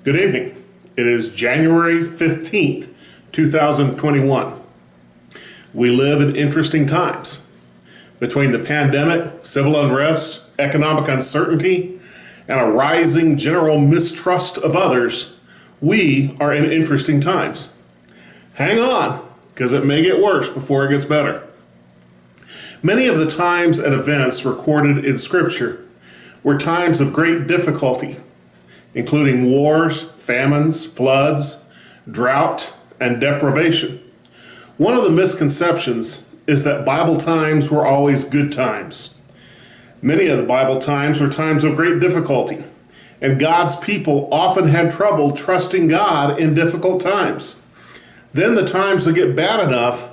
Good evening. It is January 15th, 2021. We live in interesting times. Between the pandemic, civil unrest, economic uncertainty, and a rising general mistrust of others, we are in interesting times. Hang on, because it may get worse before it gets better. Many of the times and events recorded in Scripture were times of great difficulty, including wars, famines, floods, drought, and deprivation. One of the misconceptions is that Bible times were always good times. Many of the Bible times were times of great difficulty, and God's people often had trouble trusting God in difficult times. Then the times would get bad enough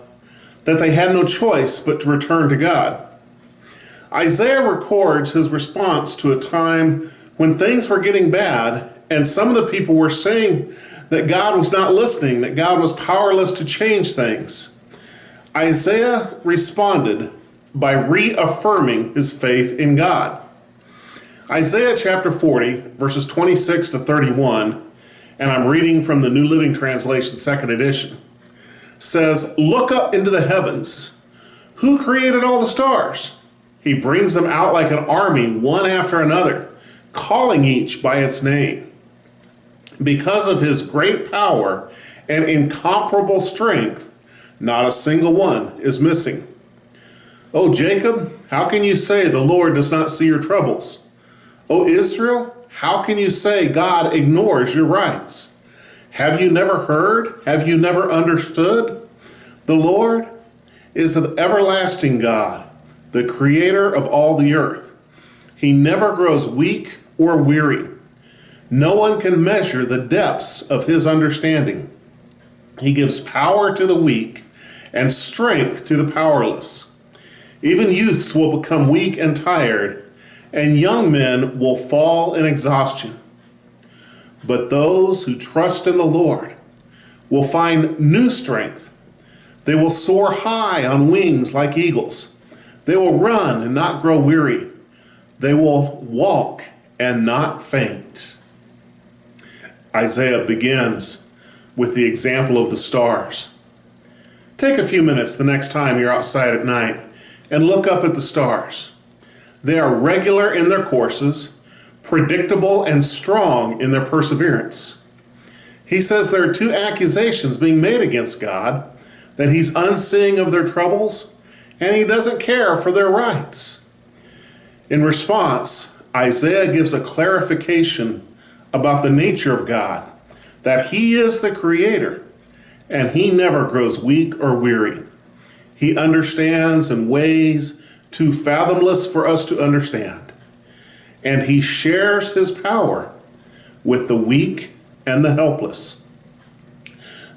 that they had no choice but to return to God. Isaiah records his response to a time when things were getting bad, and some of the people were saying that God was not listening, that God was powerless to change things. Isaiah responded by reaffirming his faith in God. Isaiah chapter 40, verses 26 to 31, and I'm reading from the New Living Translation, second edition, says, "Look up into the heavens. Who created all the stars? He brings them out like an army, one after another, calling each by its name. Because of his great power and incomparable strength, not a single one is missing. O Jacob, how can you say the Lord does not see your troubles? O Israel, how can you say God ignores your rights? Have you never heard? Have you never understood? The Lord is an everlasting God, the creator of all the earth. He never grows weak or weary. No one can measure the depths of his understanding. He gives power to the weak and strength to the powerless. Even youths will become weak and tired, and young men will fall in exhaustion. But those who trust in the Lord will find new strength. They will soar high on wings like eagles. They will run and not grow weary. They will walk and not faint." Isaiah begins with the example of the stars. Take a few minutes the next time you're outside at night and look up at the stars. They are regular in their courses, predictable and strong in their perseverance. He says there are two accusations being made against God, that he's unseeing of their troubles and he doesn't care for their rights. In response, Isaiah gives a clarification about the nature of God, that he is the creator and he never grows weak or weary. He understands in ways too fathomless for us to understand, and he shares his power with the weak and the helpless.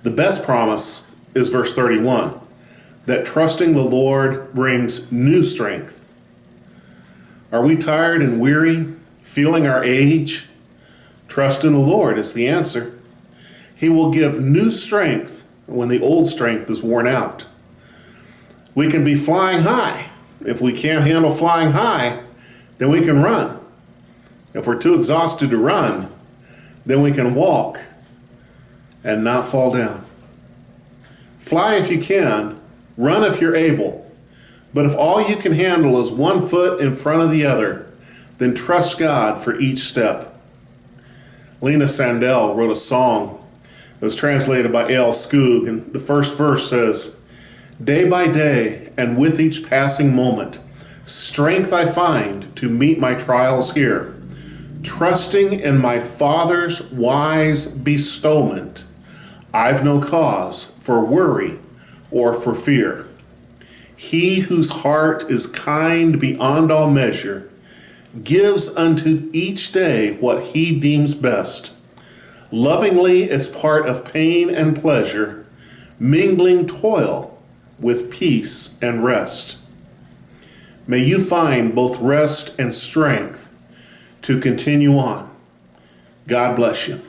The best promise is verse 31, that trusting the Lord brings new strength. Are we tired and weary, feeling our age? Trust in the Lord is the answer. He will give new strength when the old strength is worn out. We can be flying high. If we can't handle flying high, then we can run. If we're too exhausted to run, then we can walk and not fall down. Fly if you can, run if you're able. But if all you can handle is one foot in front of the other, then trust God for each step. Lena Sandell wrote a song that was translated by A.L. Skoog, and the first verse says, "Day by day and with each passing moment, strength I find to meet my trials here. Trusting in my Father's wise bestowment, I've no cause for worry or for fear. He whose heart is kind beyond all measure gives unto each day what he deems best. Lovingly it's part of pain and pleasure, mingling toil with peace and rest. May you find both rest and strength to continue on. God bless you."